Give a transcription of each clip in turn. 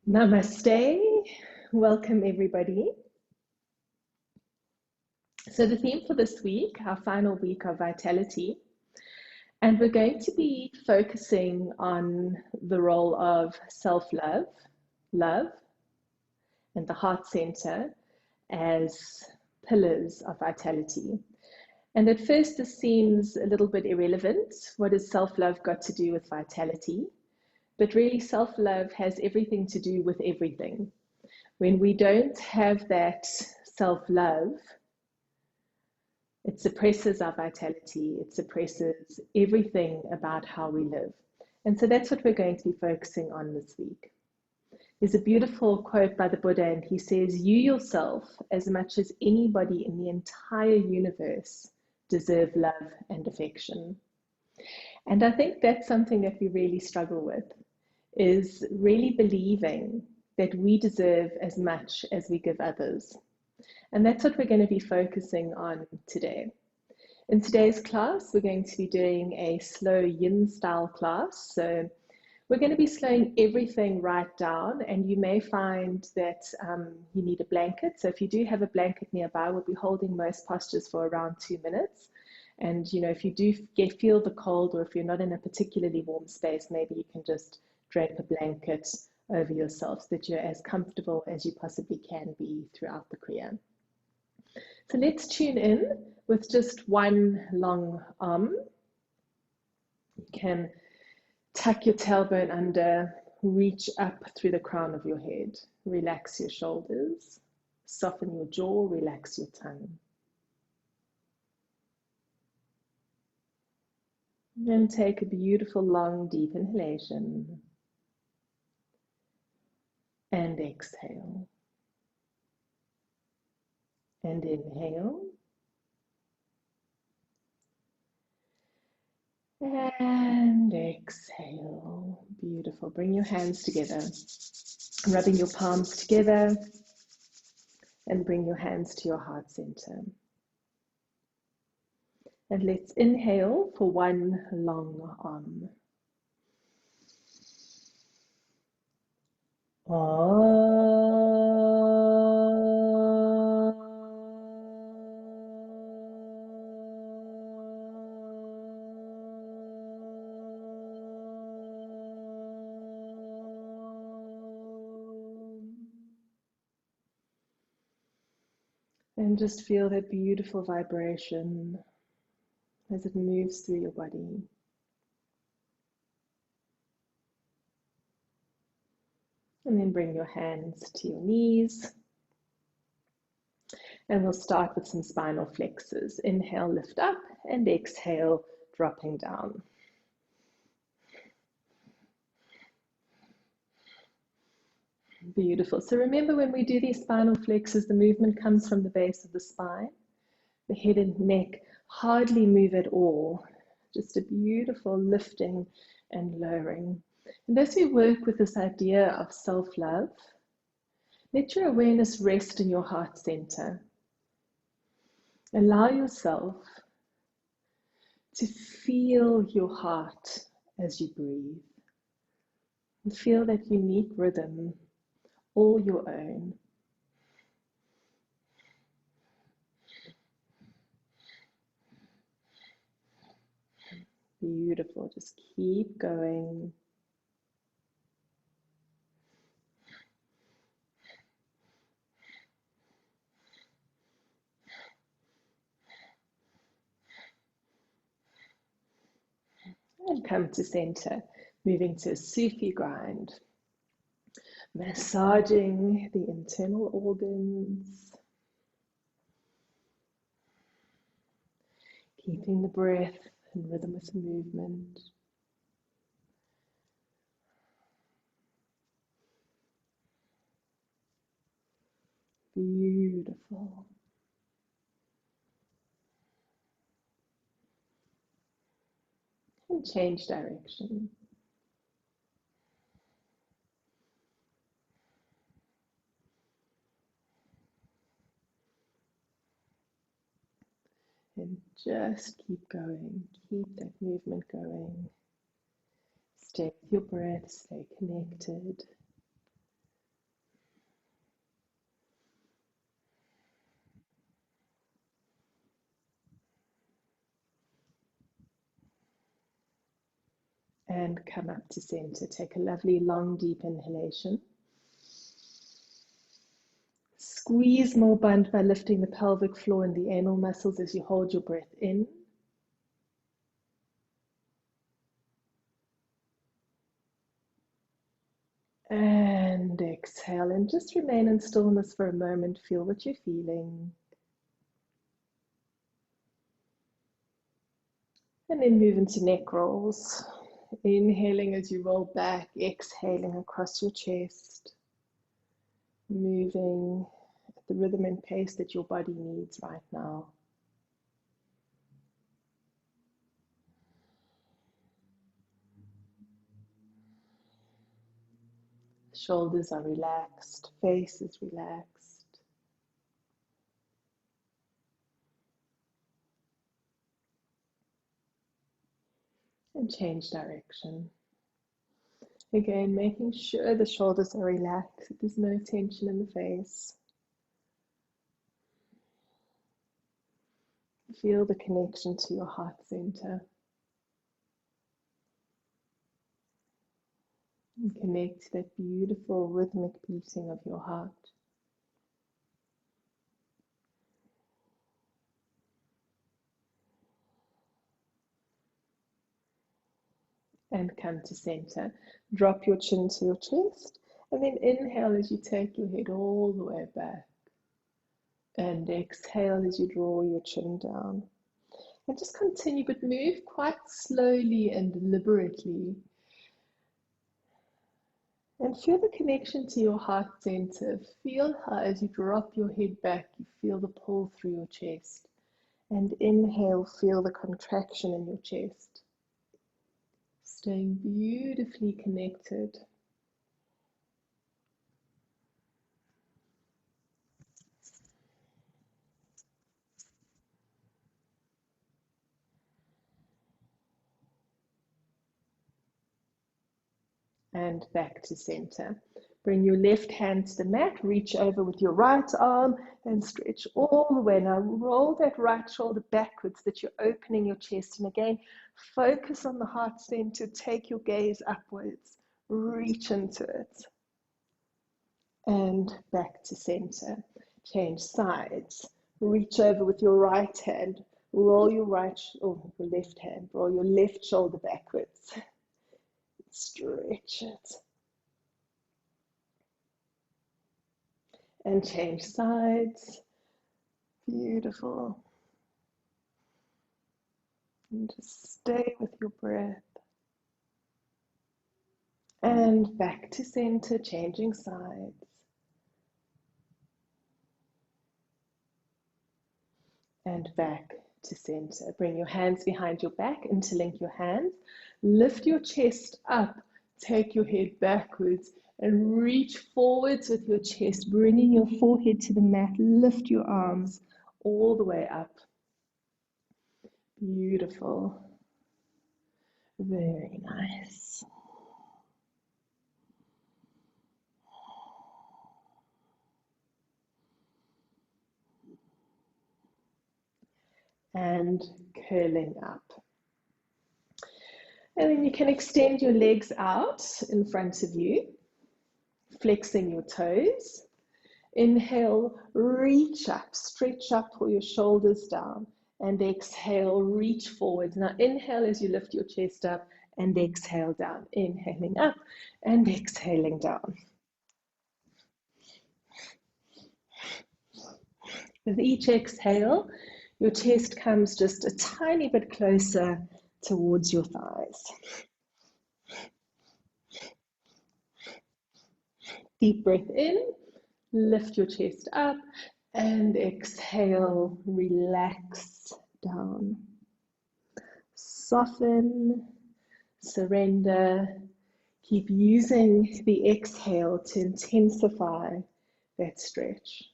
Namaste. Welcome, everybody. So, the theme for this week, our final week of Vitality, and we're going to be focusing on the role of self love, love, and the heart center as pillars of vitality. And at first, this seems a little bit irrelevant. What has self love got to do with vitality? But really, self love has everything to do with everything. When we don't have that self-love, it suppresses our vitality, it suppresses everything about how we live. And so that's what we're going to be focusing on this week. There's a beautiful quote by the Buddha, and he says, "You yourself, as much as anybody in the entire universe, deserve love and affection." And I think that's something that we really struggle with, is really believing that we deserve as much as we give others. And that's what we're going to be focusing on today. In today's class, we're going to be doing a slow yin style class. So we're going to be slowing everything right down, and you may find that you need a blanket. So if you do have a blanket nearby, we'll be holding most postures for around 2 minutes. And if you do feel the cold, or if you're not in a particularly warm space, maybe you can just drape a blanket over yourself so that you're as comfortable as you possibly can be throughout the Kriya. So let's tune in with just one long arm. You can tuck your tailbone under, reach up through the crown of your head, relax your shoulders, soften your jaw, relax your tongue. And take a beautiful long deep inhalation and exhale. And inhale. And exhale. Beautiful. Bring your hands together, rubbing your palms together, and bring your hands to your heart center. And let's inhale for one long arm. And just feel that beautiful vibration as it moves through your body. And then bring your hands to your knees. And we'll start with some spinal flexors. Inhale, lift up, and exhale, dropping down. Beautiful. So remember, when we do these spinal flexors, the movement comes from the base of the spine. The head and neck hardly move at all. Just a beautiful lifting and lowering. And as we work with this idea of self-love, let your awareness rest in your heart center. Allow yourself to feel your heart as you breathe. And feel that unique rhythm, all your own. Beautiful. Just keep going. And come to center, moving to a Sufi grind. Massaging the internal organs. Keeping the breath in rhythm with the movement. Beautiful. And change direction. And just keep going. Keep that movement going. Stay with your breath, stay connected. And come up to center. Take a lovely long deep inhalation. Squeeze more bund by lifting the pelvic floor and the anal muscles as you hold your breath in. And exhale, and just remain in stillness for a moment. Feel what you're feeling. And then move into neck rolls. Inhaling as you roll back, exhaling across your chest. Moving at the rhythm and pace that your body needs right now. Shoulders are relaxed, face is relaxed. And change direction. Again, making sure the shoulders are relaxed, there's no tension in the face. Feel the connection to your heart center. And connect to that beautiful rhythmic beating of your heart. And come to center. Drop your chin to your chest. And then inhale as you take your head all the way back. And exhale as you draw your chin down. And just continue, but move quite slowly and deliberately. And feel the connection to your heart center. Feel how as you drop your head back, you feel the pull through your chest. And inhale, feel the contraction in your chest. Staying beautifully connected. And back to center. Bring your left hand to the mat, reach over with your right arm and stretch all the way. Now roll that right shoulder backwards that you're opening your chest. And again, focus on the heart center, take your gaze upwards, reach into it. And back to center. Change sides. Reach over with your right hand, roll your your left hand, roll your left shoulder backwards. Stretch it. And change sides. Beautiful. And just stay with your breath. And back to center, changing sides. And back to center. Bring your hands behind your back, interlink your hands. Lift your chest up, take your head backwards and reach forwards with your chest, bringing your forehead to the mat. Lift your arms all the way up. Beautiful. Very nice. And curling up. And then you can extend your legs out in front of you, flexing your toes. Inhale, reach up, stretch up, pull your shoulders down. And exhale, reach forward. Now inhale as you lift your chest up and exhale down. Inhaling up and exhaling down. With each exhale, your chest comes just a tiny bit closer towards your thighs. Deep breath in, lift your chest up, and exhale, relax down. Soften, surrender. Keep using the exhale to intensify that stretch.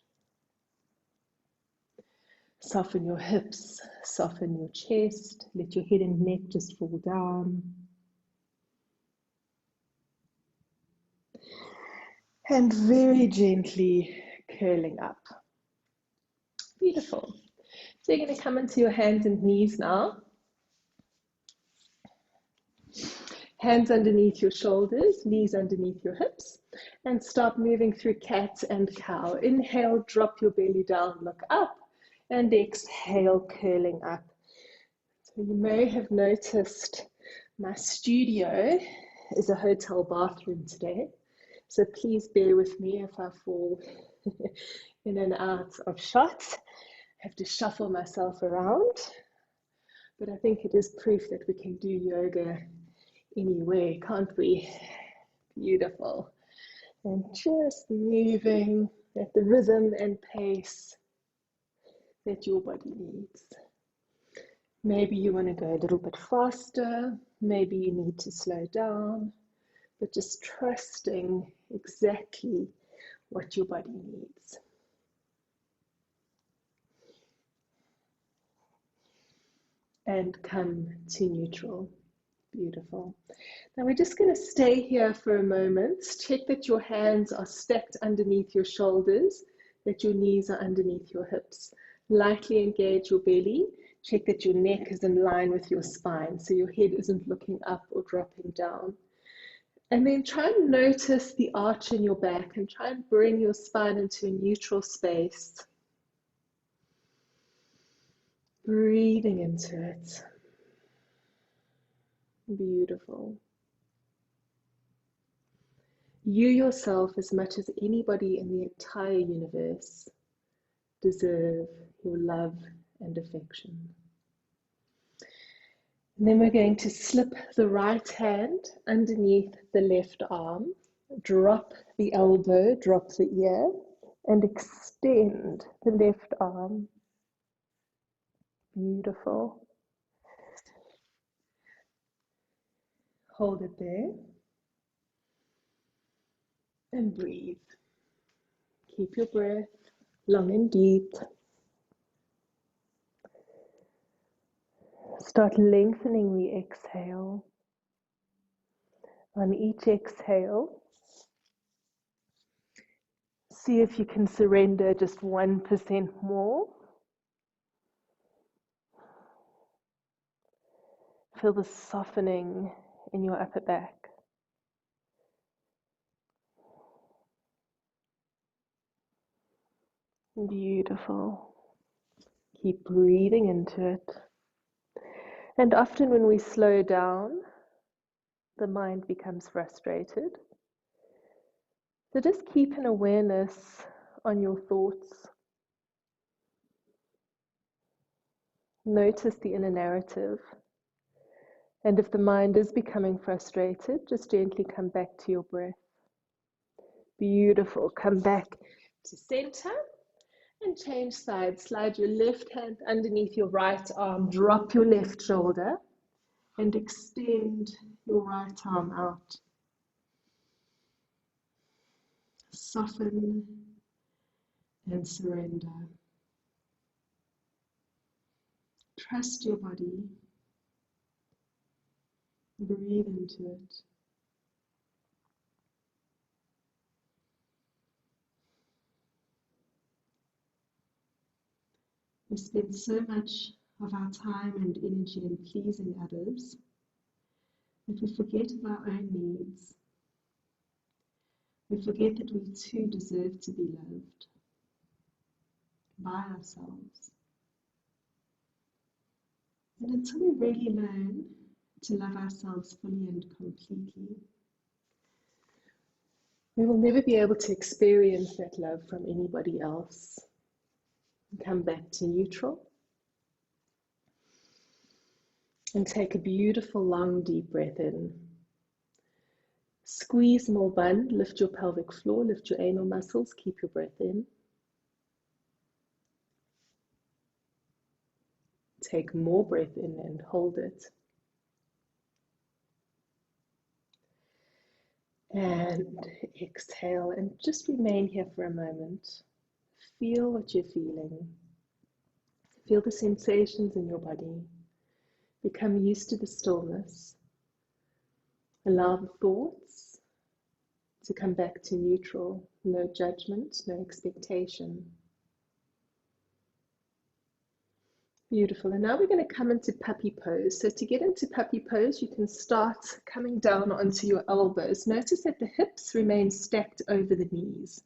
Soften your hips, soften your chest, let your head and neck just fall down. And very gently curling up. Beautiful. So you're going to come into your hands and knees now. Hands underneath your shoulders, knees underneath your hips, and start moving through cat and cow. Inhale, drop your belly down, look up, and exhale, curling up. So you may have noticed my studio is a hotel bathroom today. So please bear with me if I fall in and out of shots. I have to shuffle myself around. But I think it is proof that we can do yoga anywhere, can't we? Beautiful. And just moving at the rhythm and pace that your body needs. Maybe you want to go a little bit faster, maybe you need to slow down, but just trusting exactly what your body needs. And come to neutral. Beautiful. Now we're just going to stay here for a moment. Check that your hands are stacked underneath your shoulders, that your knees are underneath your hips. Lightly engage your belly. Check that your neck is in line with your spine, so your head isn't looking up or dropping down. And then try and notice the arch in your back and try and bring your spine into a neutral space. Breathing into it. Beautiful. You yourself, as much as anybody in the entire universe, deserve your love and affection. And then we're going to slip the right hand underneath the left arm, drop the elbow, drop the ear, and extend the left arm. Beautiful. Hold it there. And breathe. Keep your breath long and deep. Start lengthening the exhale. On each exhale, see if you can surrender just 1% more. Feel the softening in your upper back. Beautiful. Keep breathing into it. And often when we slow down, the mind becomes frustrated. So just keep an awareness on your thoughts. Notice the inner narrative. And if the mind is becoming frustrated, just gently come back to your breath. Beautiful. Come back to center and change sides. Slide your left hand underneath your right arm. Drop your left shoulder and extend your right arm out. Soften and surrender. Trust your body. Breathe into it. We spend so much of our time and energy in pleasing others that we forget of our own needs. We forget that we too deserve to be loved by ourselves. And until we really learn to love ourselves fully and completely, we will never be able to experience that love from anybody else. Come back to neutral. And take a beautiful long deep breath in. Squeeze more bund, lift your pelvic floor, lift your anal muscles, keep your breath in. Take more breath in and hold it. And exhale and just remain here for a moment. Feel what you're feeling. Feel the sensations in your body. Become used to the stillness. Allow the thoughts to come back to neutral. No judgment, no expectation. Beautiful. And now we're going to come into puppy pose. So to get into puppy pose, you can start coming down onto your elbows. Notice that the hips remain stacked over the knees.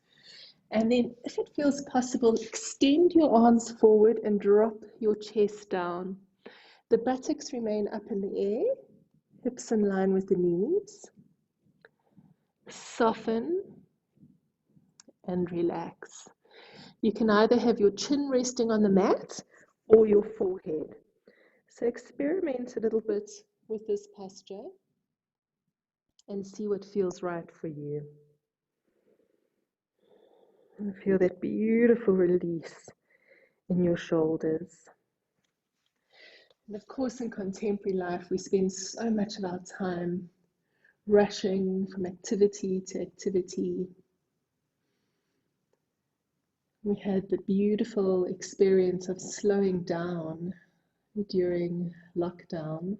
And then if it feels possible, extend your arms forward and drop your chest down. The buttocks remain up in the air, hips in line with the knees. Soften and relax. You can either have your chin resting on the mat or your forehead. So experiment a little bit with this posture and see what feels right for you. And feel that beautiful release in your shoulders. And of course, in contemporary life, we spend so much of our time rushing from activity to activity. We had the beautiful experience of slowing down during lockdown.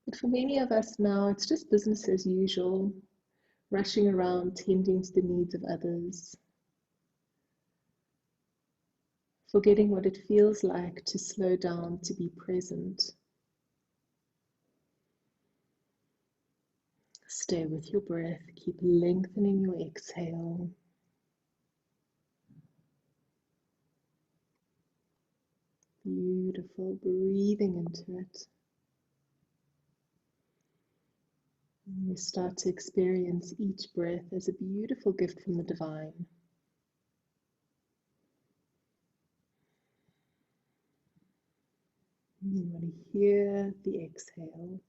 But for many of us now, it's just business as usual, rushing around, tending to the needs of others, forgetting what it feels like to slow down, to be present. Stay with your breath, keep lengthening your exhale. Beautiful, breathing into it. And you start to experience each breath as a beautiful gift from the divine. You want to hear the exhale.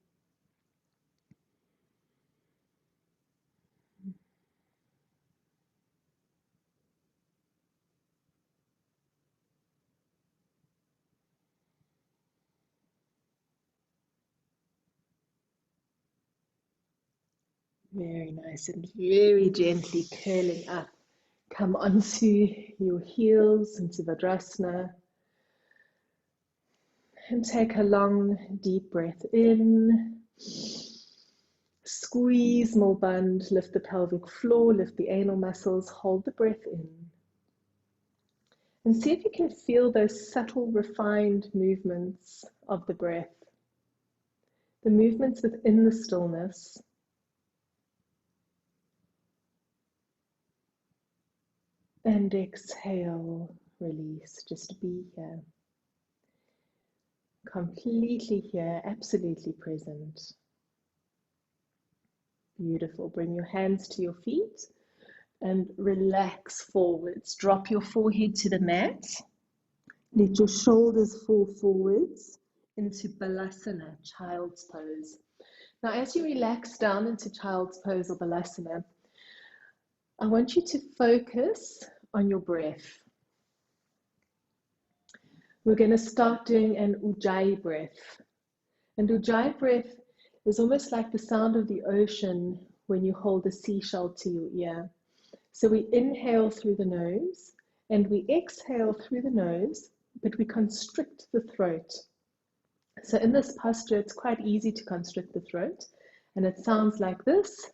Very nice, and very gently curling up. Come onto your heels into Vajrasana. And take a long, deep breath in. Squeeze more bund, lift the pelvic floor, lift the anal muscles, hold the breath in. And see if you can feel those subtle, refined movements of the breath. The movements within the stillness. And exhale, release, just be here. Completely here, absolutely present. Beautiful. Bring your hands to your feet and relax forwards. Drop your forehead to the mat. Let your shoulders fall forwards into Balasana, child's pose. Now, as you relax down into child's pose or Balasana, I want you to focus on your breath. We're going to start doing an Ujjayi breath. And Ujjayi breath is almost like the sound of the ocean when you hold a seashell to your ear. So we inhale through the nose and we exhale through the nose, but we constrict the throat. So in this posture, it's quite easy to constrict the throat, and it sounds like this.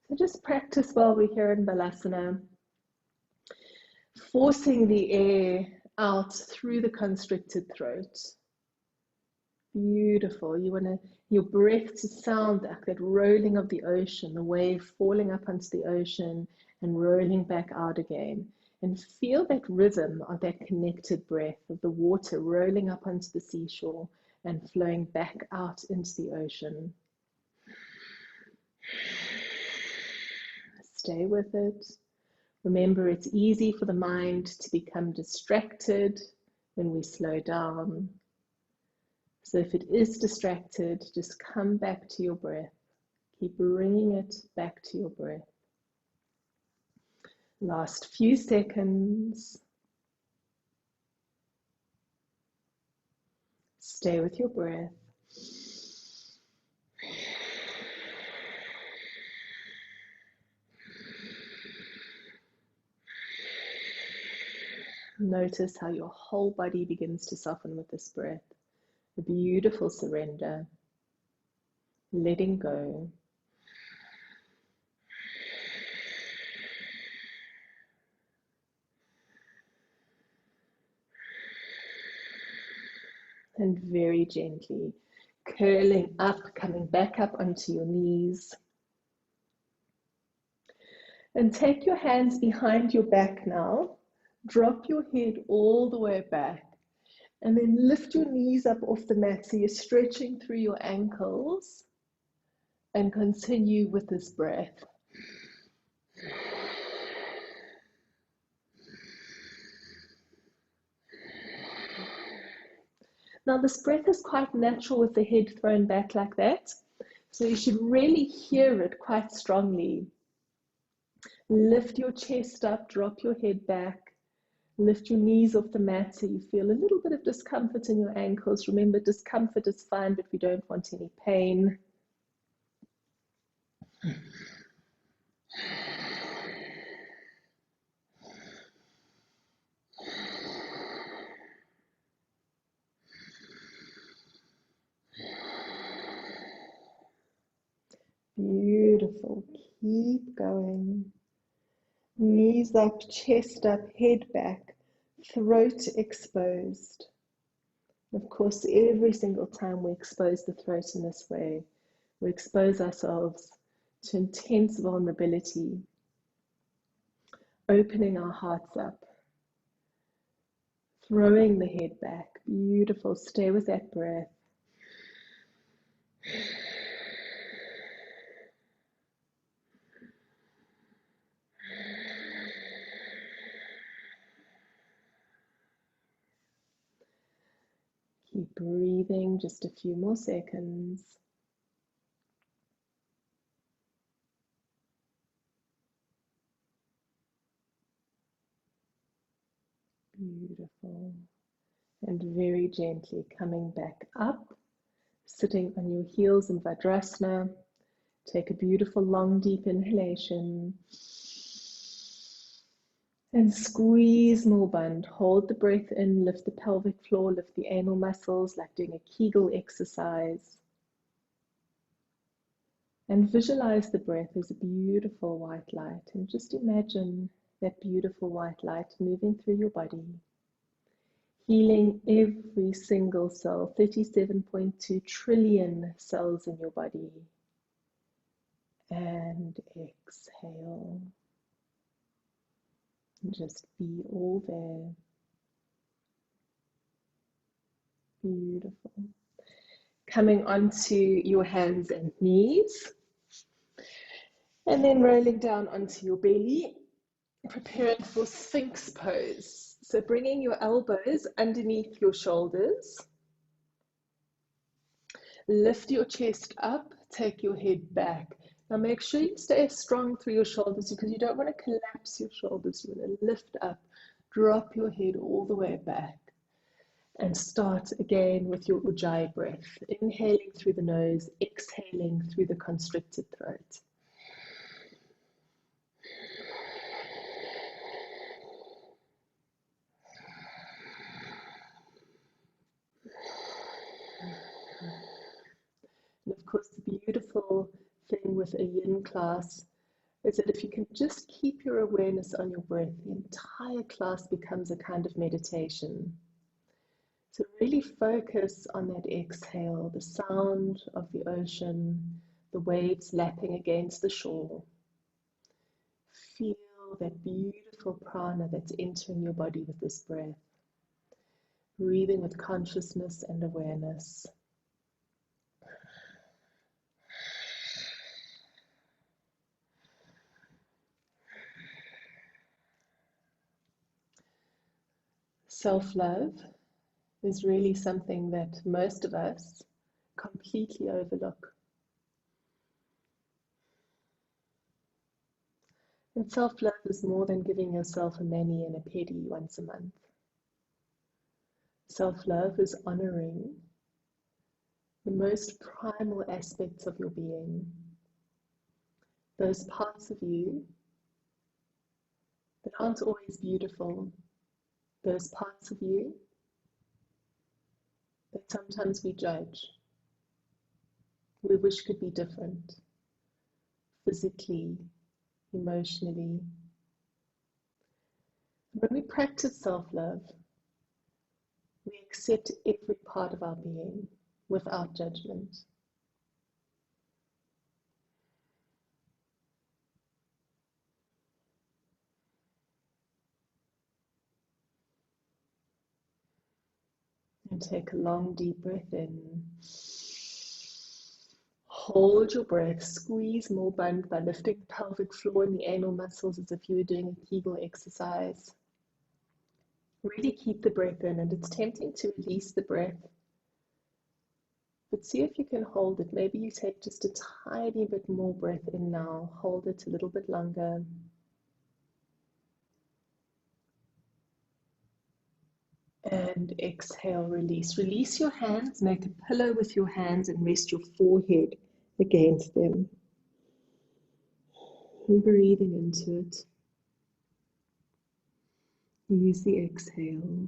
So just practice while we're here in Balasana, forcing the air out through the constricted throat. Beautiful. You want your breath to sound like that rolling of the ocean, the wave falling up onto the ocean and rolling back out again. And feel that rhythm of that connected breath of the water rolling up onto the seashore and flowing back out into the ocean. Stay with it. Remember, it's easy for the mind to become distracted when we slow down. So if it is distracted, just come back to your breath. Keep bringing it back to your breath. Last few seconds. Stay with your breath. Notice how your whole body begins to soften with this breath. A beautiful surrender. letting go. And very gently curling up, coming back up onto your knees. And take your hands behind your back now. Drop your head all the way back. And then lift your knees up off the mat so you're stretching through your ankles. And continue with this breath. Now this breath is quite natural with the head thrown back like that. So you should really hear it quite strongly. Lift your chest up, drop your head back. Lift your knees off the mat so you feel a little bit of discomfort in your ankles. Remember, discomfort is fine, but we don't want any pain. Beautiful. Keep going. Knees up, chest up, head back, throat exposed. Of course, every single time we expose the throat in this way, we expose ourselves to intense vulnerability, opening our hearts up, throwing the head back. Beautiful. Stay with that breath. Keep breathing just a few more seconds. Beautiful. And very gently coming back up, sitting on your heels in Vajrasana. Take a beautiful long deep inhalation. And squeeze more band. Hold the breath in, lift the pelvic floor, lift the anal muscles like doing a Kegel exercise. And visualize the breath as a beautiful white light. And just imagine that beautiful white light moving through your body, healing every single cell, 37.2 trillion cells in your body. And exhale. And just be all there. Beautiful. Coming onto your hands and knees. And then rolling down onto your belly, preparing for Sphinx pose. So bringing your elbows underneath your shoulders. Lift your chest up, take your head back. Now make sure you stay strong through your shoulders because you don't want to collapse your shoulders. You want to lift up, drop your head all the way back. And start again with your Ujjayi breath. Inhaling through the nose, exhaling through the constricted throat. And of course, the beautiful thing with a yin class is that if you can just keep your awareness on your breath, the entire class becomes a kind of meditation. So really focus on that exhale, the sound of the ocean, the waves lapping against the shore. Feel that beautiful prana that's entering your body with this breath. Breathing with consciousness and awareness. Self-love is really something that most of us completely overlook. And self-love is more than giving yourself a mani and a pedi once a month. Self-love is honoring the most primal aspects of your being, those parts of you that aren't always beautiful, those parts of you that sometimes we judge. we wish could be different, physically, emotionally. When we practice self-love, we accept every part of our being without judgment. And take a long, deep breath in. Hold your breath, squeeze more by lifting the pelvic floor and the anal muscles as if you were doing a Kegel exercise. Really keep the breath in, and it's tempting to release the breath, but see if you can hold it. Maybe you take just a tiny bit more breath in now. Hold it a little bit longer. And exhale, release. Release your hands, make a pillow with your hands and rest your forehead against them. And breathing into it. Use the exhale.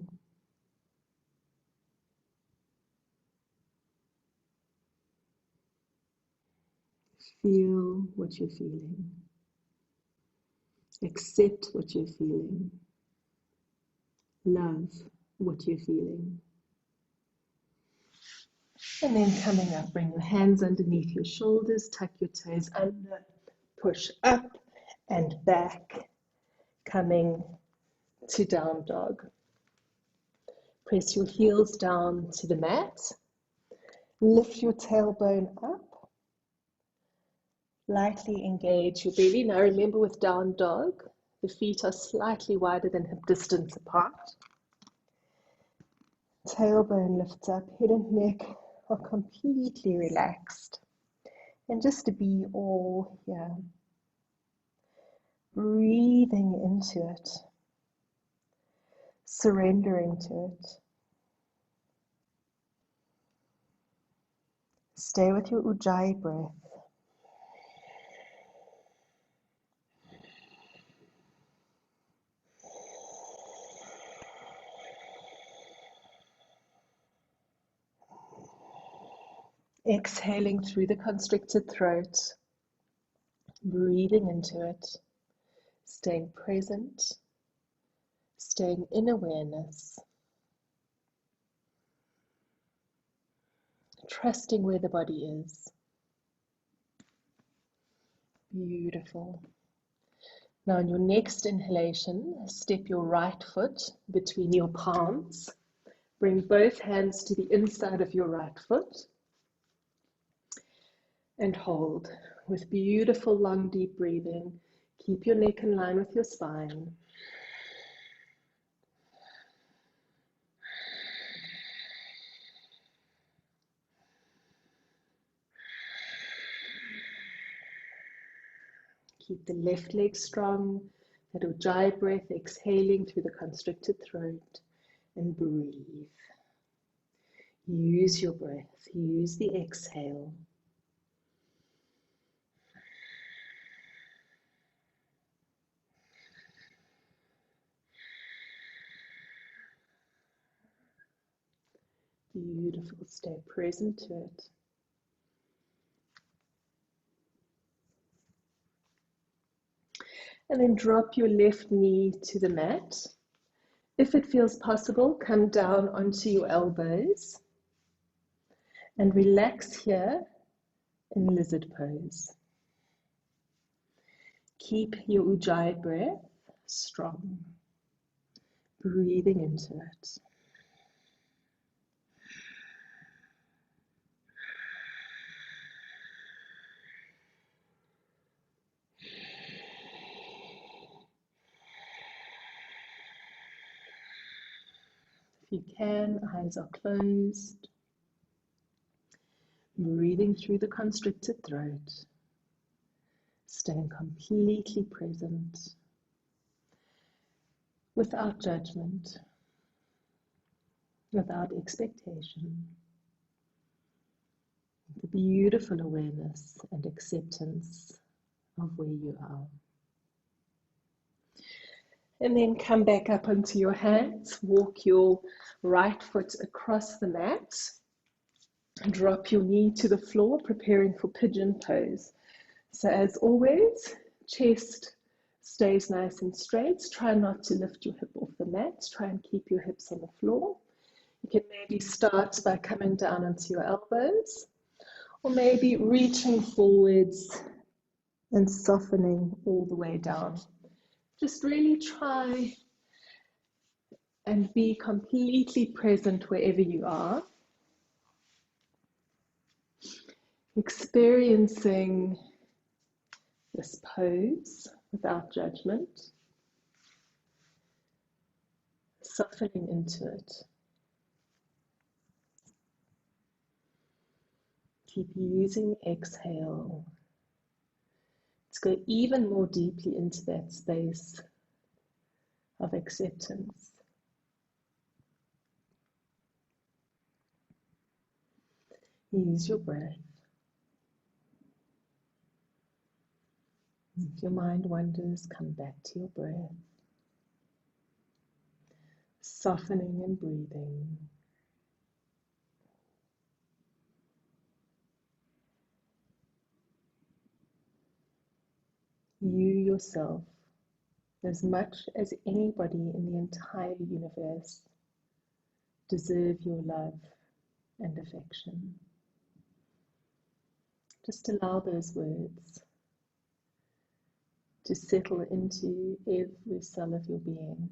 Feel what you're feeling. Accept what you're feeling. Love what you're feeling. And then coming up, bring your hands underneath your shoulders, tuck your toes under, push up and back, coming to down dog. Press your heels down to the mat. Lift your tailbone up. Lightly engage your belly. Now remember, with down dog, the feet are slightly wider than hip distance apart. Tailbone lifts up, head and neck are completely relaxed. And just to be all here, breathing into it, surrendering to it. Stay with your Ujjayi breath. Exhaling through the constricted throat, breathing into it, staying present, staying in awareness, trusting where the body is. Beautiful. Now, in your next inhalation, step your right foot between your palms. Bring both hands to the inside of your right foot and hold with beautiful, long, deep breathing. Keep your neck in line with your spine. Keep the left leg strong, that Ujjayi breath, exhaling through the constricted throat, and breathe. Use your breath, use the exhale. Beautiful, stay present to it. And then drop your left knee to the mat. If it feels possible, come down onto your elbows and relax here in lizard pose. Keep your Ujjayi breath strong, breathing into it. If you can, eyes are closed. Breathing through the constricted throat. Staying completely present, without judgment, without expectation. The beautiful awareness and acceptance of where you are. And then come back up onto your hands. Walk your right foot across the mat. Drop your knee to the floor, preparing for pigeon pose. So as always, chest stays nice and straight. Try not to lift your hip off the mat. Try and keep your hips on the floor. You can maybe start by coming down onto your elbows, or maybe reaching forwards and softening all the way down. Just really try and be completely present wherever you are, experiencing this pose without judgment, softening into it. Keep using exhale to go even more deeply into that space of acceptance. Use your breath. If your mind wanders, come back to your breath. Softening and breathing. You yourself, as much as anybody in the entire universe, deserve your love and affection. Just allow those words to settle into every cell of your being.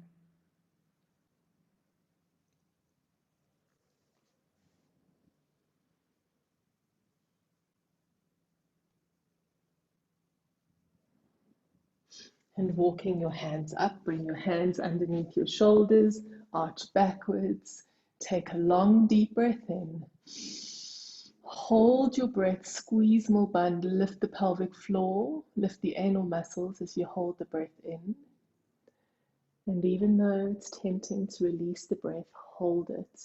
And walking your hands up, bring your hands underneath your shoulders, arch backwards, take a long deep breath in. Hold your breath, squeeze more bundle, lift the pelvic floor, lift the anal muscles as you hold the breath in. And even though it's tempting to release the breath, hold it.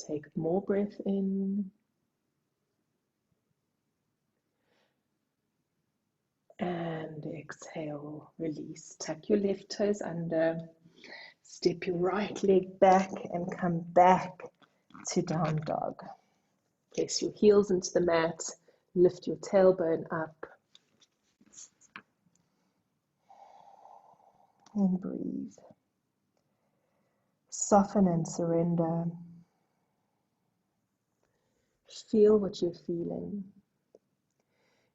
Take more breath in. And exhale, release. Tuck your left toes under. Step your right leg back and come back to down dog. Place your heels into the mat. Lift your tailbone up. And breathe. Soften and surrender. Feel what you're feeling.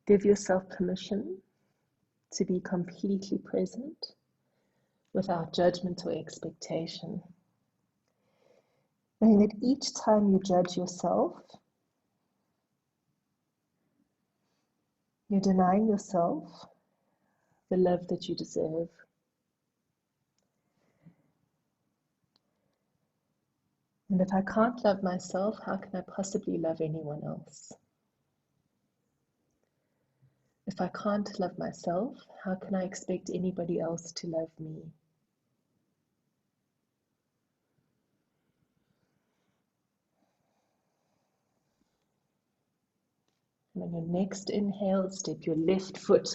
Give yourself permission to be completely present without judgment or expectation. Knowing that each time you judge yourself, you're denying yourself the love that you deserve. And if I can't love myself, how can I possibly love anyone else? If I can't love myself, how can I expect anybody else to love me? And on your next inhale, step your left foot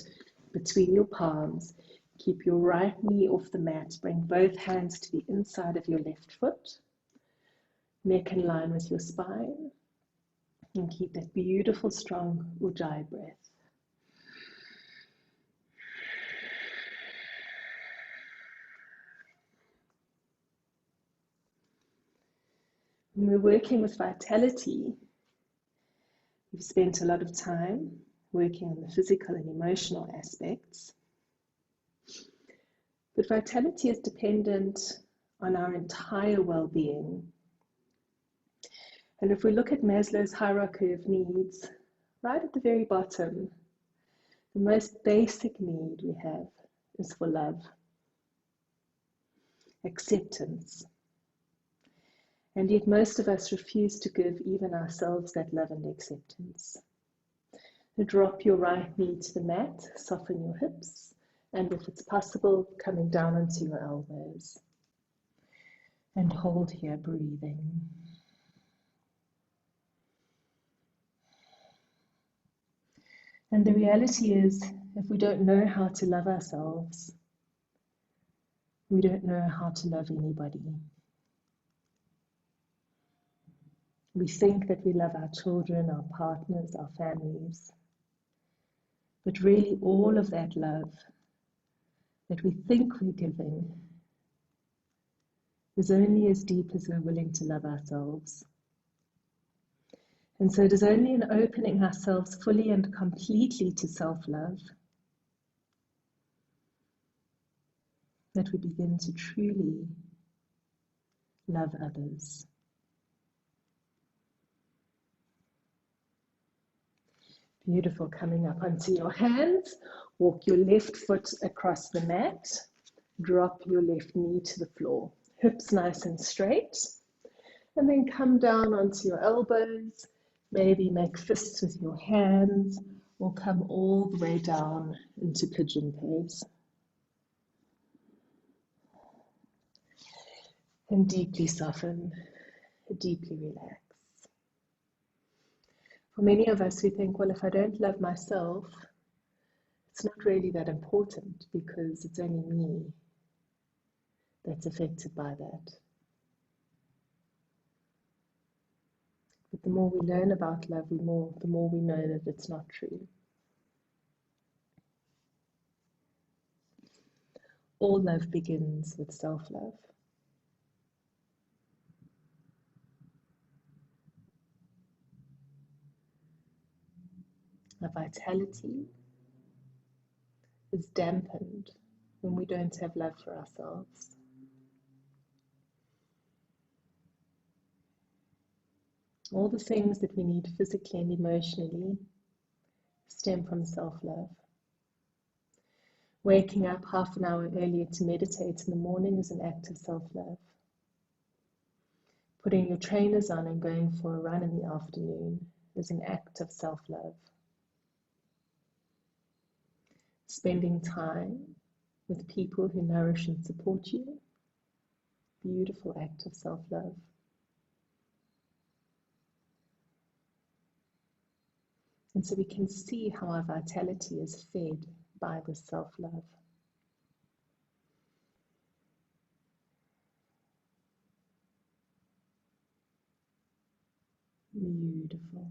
between your palms. Keep your right knee off the mat. Bring both hands to the inside of your left foot. Neck in line with your spine. And keep that beautiful, strong Ujjayi breath. When we're working with vitality, we've spent a lot of time working on the physical and emotional aspects. But vitality is dependent on our entire well-being. And if we look at Maslow's hierarchy of needs, right at the very bottom, the most basic need we have is for love, acceptance. And yet most of us refuse to give even ourselves that love and acceptance. So drop your right knee to the mat, soften your hips, and if it's possible, coming down onto your elbows. And hold here, breathing. And the reality is, if we don't know how to love ourselves, we don't know how to love anybody. We think that we love our children, our partners, our families, but really all of that love that we think we're giving is only as deep as we're willing to love ourselves. And so it is only in opening ourselves fully and completely to self-love that we begin to truly love others. Beautiful. Coming up onto your hands, walk your left foot across the mat, drop your left knee to the floor, hips nice and straight, and then come down onto your elbows, maybe make fists with your hands, or come all the way down into pigeon pose. And deeply soften, deeply relax. For many of us, we think, well, if I don't love myself, it's not really that important because it's only me that's affected by that. But the more we learn about love, the more we know that it's not true. All love begins with self-love. Our vitality is dampened when we don't have love for ourselves. All the things that we need physically and emotionally stem from self-love. Waking up half an hour earlier to meditate in the morning is an act of self-love. Putting your trainers on and going for a run in the afternoon is an act of self-love. Spending time with people who nourish and support you, beautiful act of self-love. And so we can see how our vitality is fed by this self-love. Beautiful.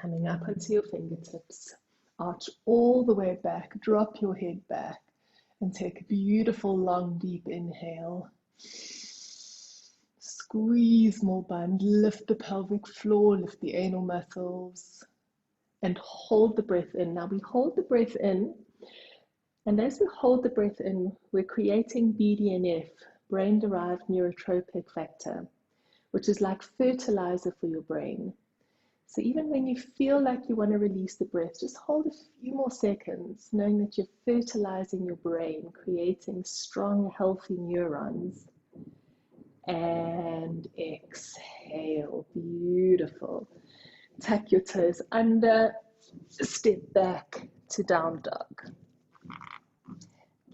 Coming up onto your fingertips. Arch all the way back, drop your head back, and take a beautiful, long, deep inhale. Squeeze more bund, lift the pelvic floor, lift the anal muscles, and hold the breath in. Now we hold the breath in, and as we hold the breath in, we're creating BDNF, brain-derived neurotropic factor, which is like fertilizer for your brain. So even when you feel like you want to release the breath, just hold a few more seconds, knowing that you're fertilizing your brain, creating strong, healthy neurons. And exhale, beautiful. Tuck your toes under, step back to down dog.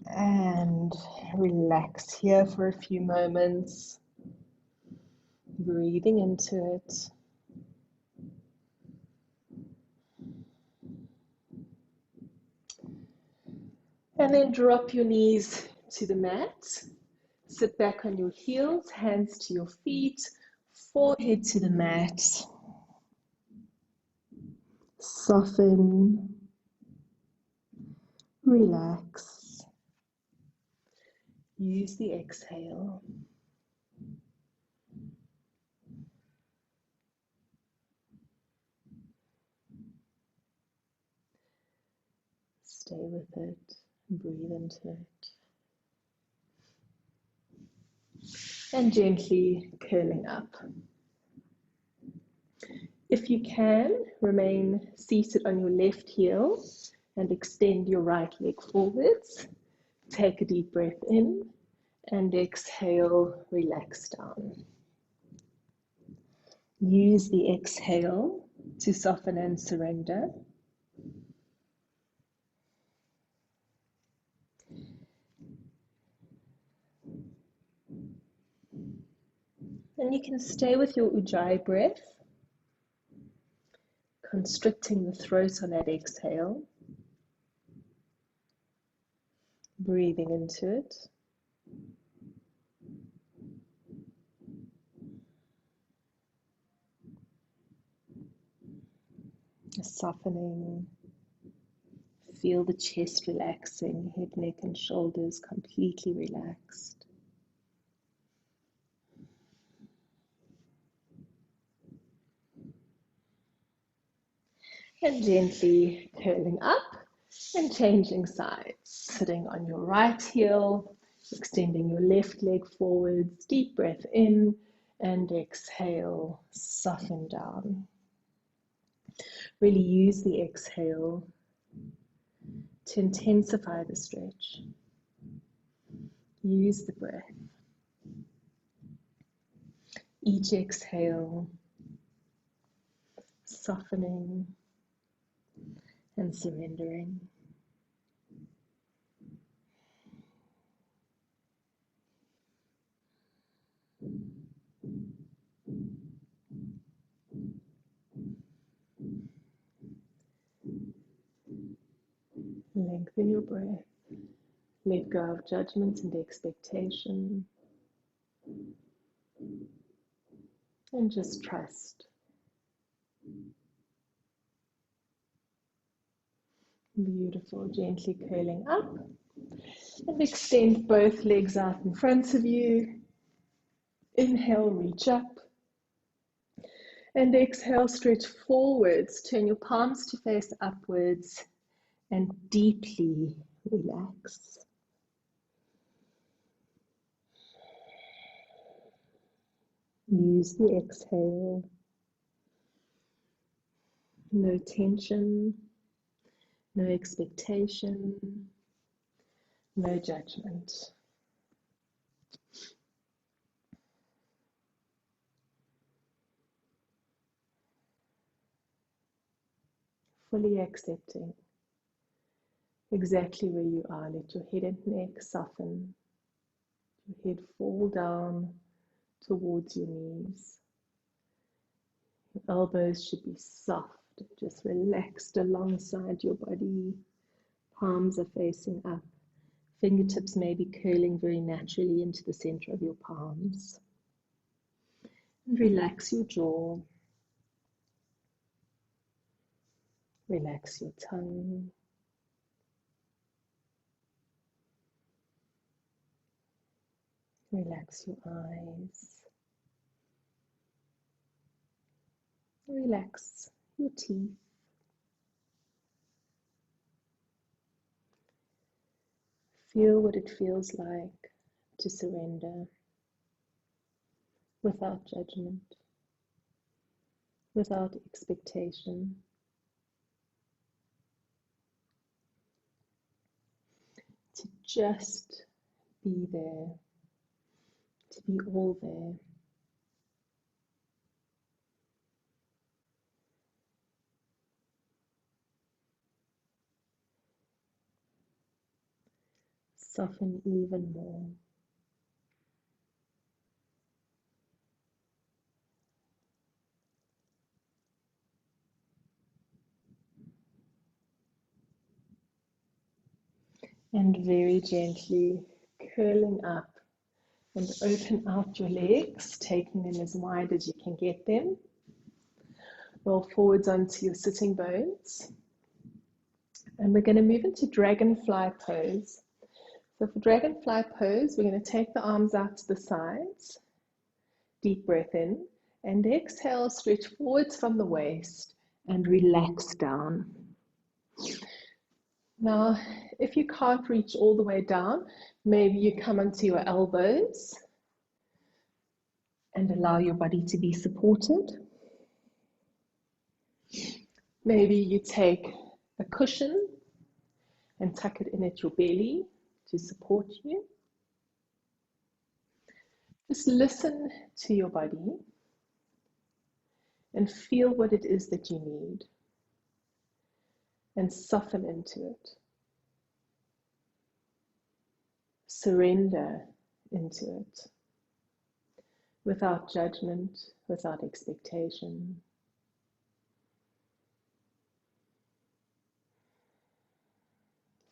And relax here for a few moments, breathing into it. And then drop your knees to the mat. Sit back on your heels, hands to your feet, forehead to the mat. Soften, relax. Use the exhale. Stay with it, breathe into it. And gently curling up. If you can, remain seated on your left heel and extend your right leg forwards. Take a deep breath in and exhale, relax down. Use the exhale to soften and surrender. And you can stay with your Ujjayi breath, constricting the throat on that exhale, breathing into it. softening. Feel the chest relaxing, head, neck, and shoulders completely relaxed. And gently curling up and changing sides. Sitting on your right heel, extending your left leg forwards. Deep breath in and exhale, soften down. Really use the exhale to intensify the stretch. Use the breath. Each exhale, softening and surrendering. Lengthen your breath. Let go of judgment and expectation. And just trust. Beautiful. Gently curling up. And extend both legs out in front of you. Inhale, reach up. And exhale, stretch forwards. Turn your palms to face upwards and deeply relax. Use the exhale. No tension, no expectation, no judgment. Fully accepting exactly where you are. Let your head and neck soften. Your head fall down towards your knees. Your elbows should be soft, just relaxed alongside your body. Palms are facing up. Fingertips may be curling very naturally into the center of your palms. And relax your jaw. Relax your tongue. Relax your eyes. Relax your teeth. Feel what it feels like to surrender without judgment, without expectation. To just be there, to be all there. Soften even more. And very gently curling up and open out your legs, taking them as wide as you can get them. Roll forwards onto your sitting bones. And we're going to move into dragonfly pose. So for dragonfly pose, we're going to take the arms out to the sides. Deep breath in and exhale, stretch forwards from the waist and relax down. Now, if you can't reach all the way down, maybe you come onto your elbows and allow your body to be supported. Maybe you take a cushion and tuck it in at your belly to support you. Just listen to your body and feel what it is that you need and soften into it. Surrender into it without judgment, without expectation.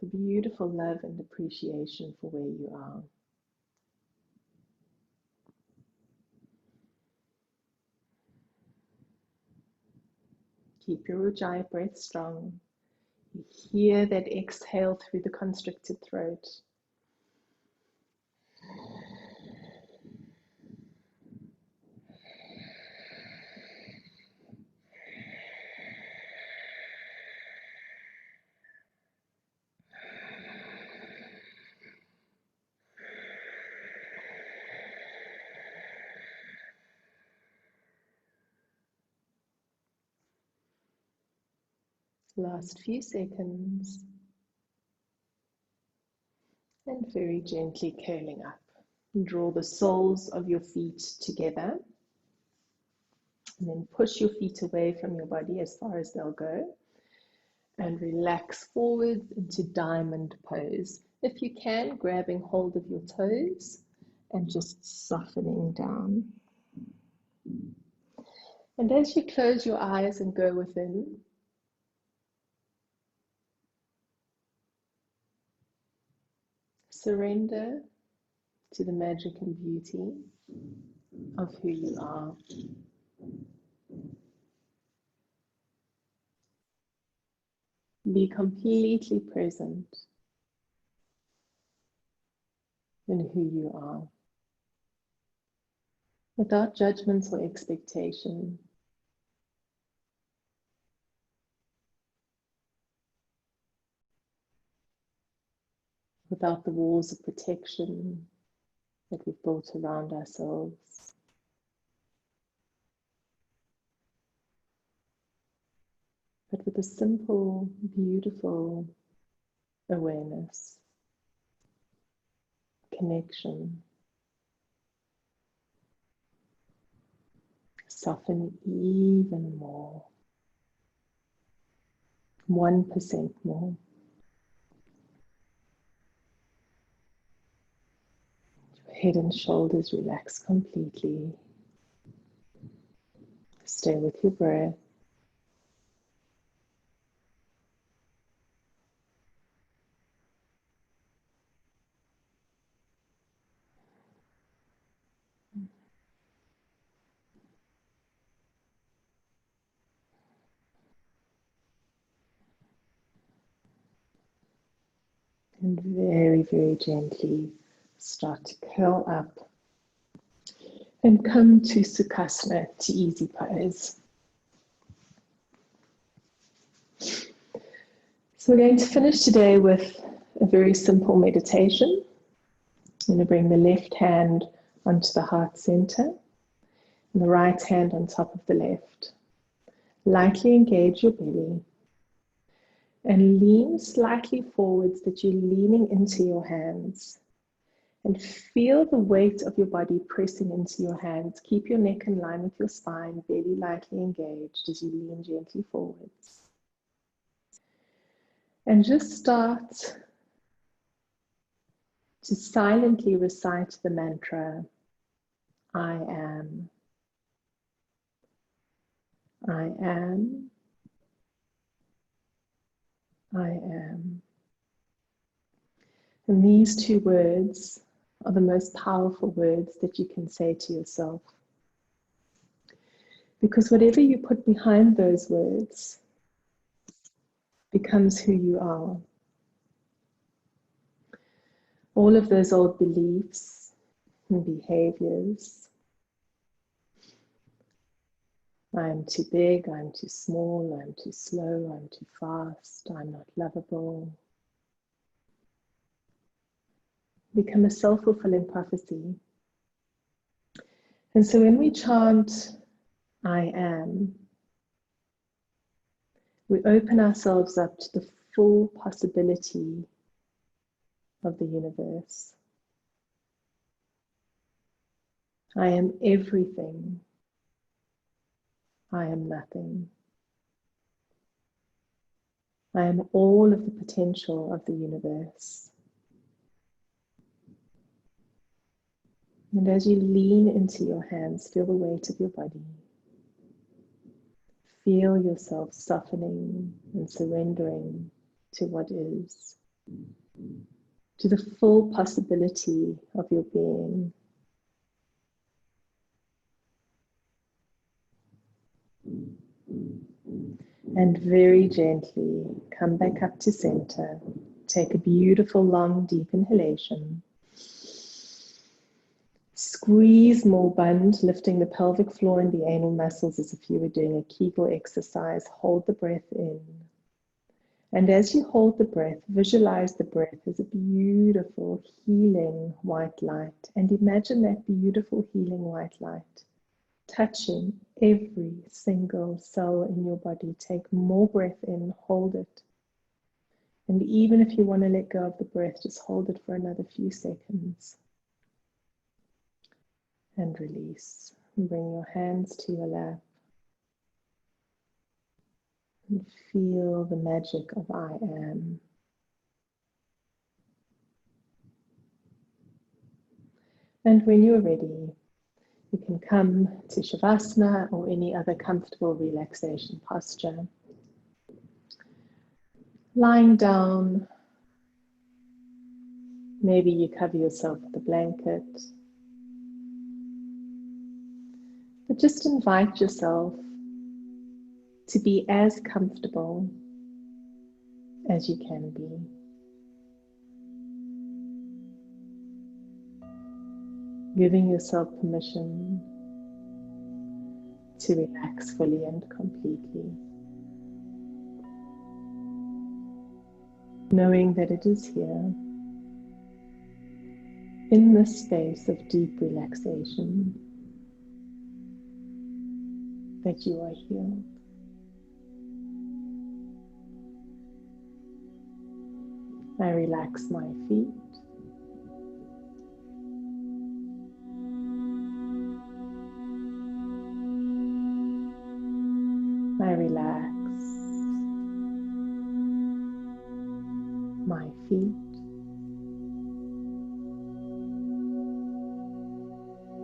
It's a beautiful love and appreciation for where you are. Keep your Ujjayi breath strong. You hear that exhale through the constricted throat. Last few seconds. And very gently curling up. Draw the soles of your feet together. And then push your feet away from your body as far as they'll go. And relax forwards into diamond pose. If you can, grabbing hold of your toes and just softening down. And as you close your eyes and go within, surrender to the magic and beauty of who you are. Be completely present in who you are, without judgments or expectation. Without the walls of protection that we've built around ourselves. But with a simple, beautiful awareness, connection. Soften even more. 1% more. Head and shoulders relax completely. Stay with your breath. And very, very gently start to curl up and come to Sukhasana, to easy pose. So we're going to finish today with a very simple meditation. I'm going to bring the left hand onto the heart center and the right hand on top of the left. Lightly engage your belly and lean slightly forwards, that you're leaning into your hands. And feel the weight of your body pressing into your hands. Keep your neck in line with your spine, belly lightly engaged as you lean gently forwards. And just start to silently recite the mantra, I am, I am, I am. And these two words are the most powerful words that you can say to yourself. Because whatever you put behind those words becomes who you are. All of those old beliefs and behaviors. I'm too big, I'm too small, I'm too slow, I'm too fast, I'm not lovable. Become a self-fulfilling prophecy. And so when we chant, I am, we open ourselves up to the full possibility of the universe. I am everything. I am nothing. I am all of the potential of the universe. And as you lean into your hands, feel the weight of your body. Feel yourself softening and surrendering to what is, to the full possibility of your being. And very gently come back up to center. Take a beautiful, long, deep inhalation. Squeeze more bund, lifting the pelvic floor and the anal muscles as if you were doing a Kegel exercise. Hold the breath in. And as you hold the breath, visualize the breath as a beautiful, healing white light. And imagine that beautiful, healing white light touching every single cell in your body. Take more breath in, hold it. And even if you want to let go of the breath, just hold it for another few seconds. And release. And bring your hands to your lap. And feel the magic of I am. And when you're ready, you can come to Shavasana or any other comfortable relaxation posture. Lying down, maybe you cover yourself with a blanket. But just invite yourself to be as comfortable as you can be. Giving yourself permission to relax fully and completely. Knowing that it is here, in this space of deep relaxation, that you are healed. I relax my feet. I relax my feet.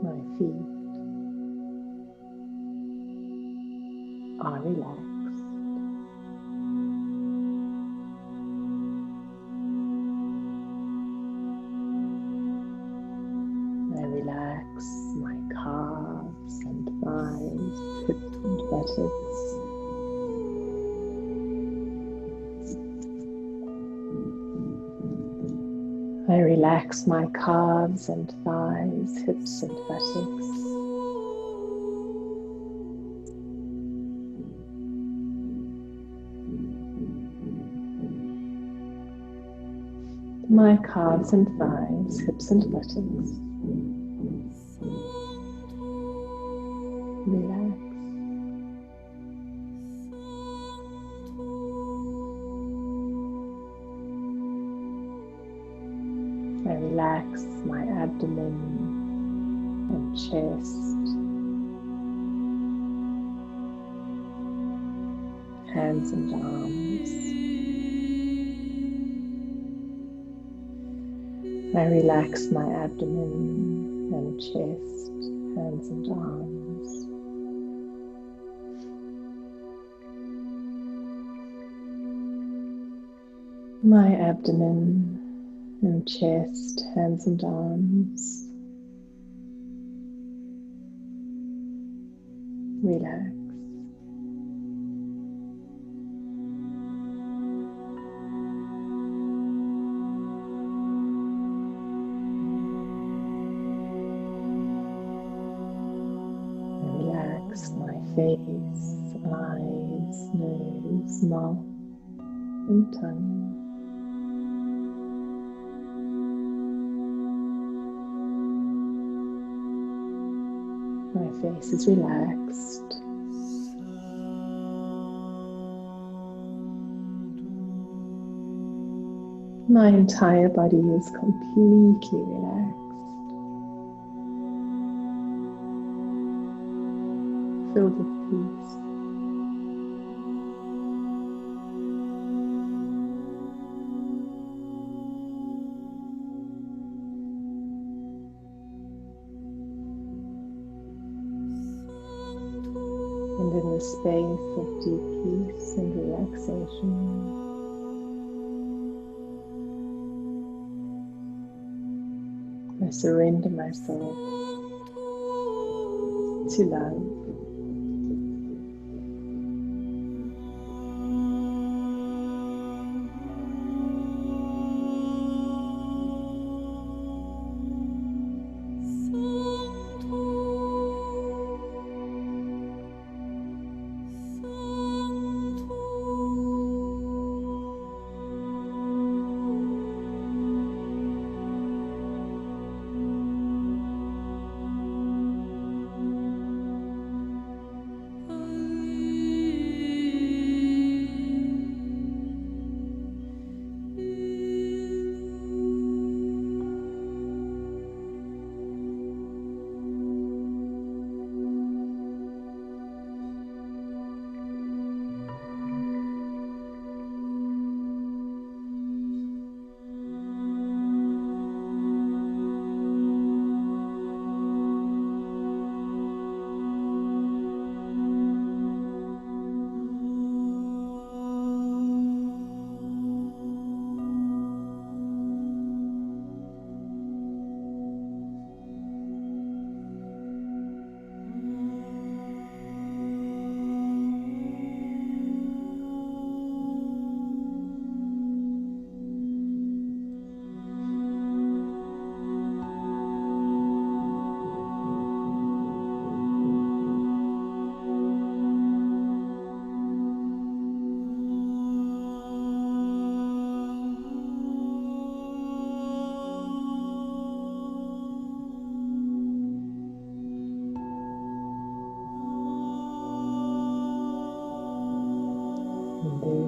My feet are relaxed. I relax my calves and thighs, hips and buttocks. I relax my calves and thighs, hips and buttocks. My calves and thighs, hips and buttocks. Relax. I relax my abdomen and chest, hands and arms. I relax my abdomen and chest, hands and arms. My abdomen and chest, hands and arms. Relax. Relax my face, eyes, nose, mouth, and tongue. My face is relaxed. My entire body is completely relaxed, filled with peace. And in the space of deep peace and relaxation, I surrender myself to love.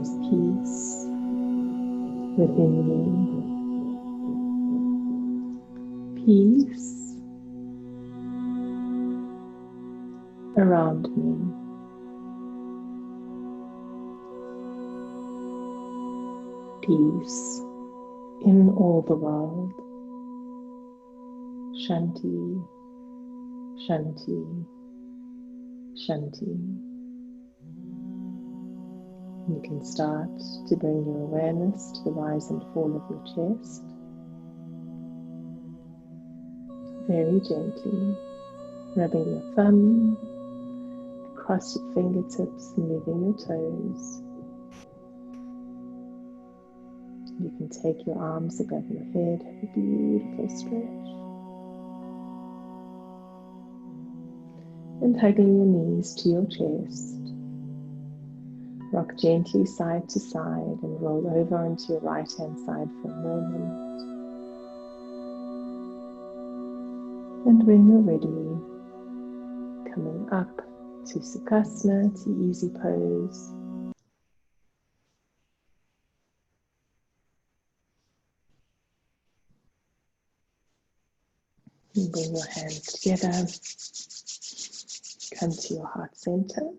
There's peace within me, peace around me, peace in all the world. Shanti, Shanti, Shanti. You can start to bring your awareness to the rise and fall of your chest. Very gently, rubbing your thumb across your fingertips, moving your toes. You can take your arms above your head, have a beautiful stretch. And hugging your knees to your chest. Rock gently side to side and roll over onto your right hand side for a moment. And when you're ready, coming up to Sukhasana, to easy pose. And bring your hands together, come to your heart center.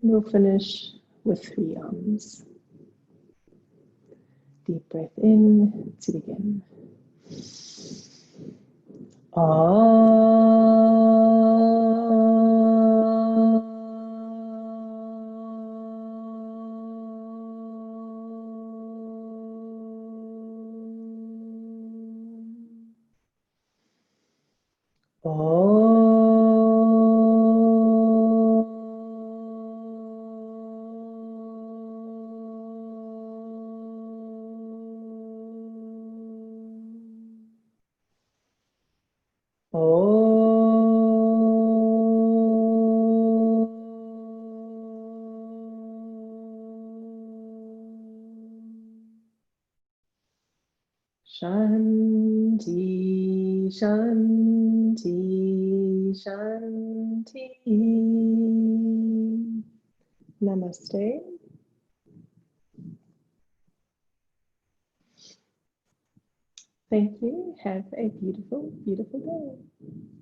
And we'll finish with 3 arms. Deep breath in to begin. Shanti, Shanti, Shanti. Namaste. Thank you. Have a beautiful, beautiful day.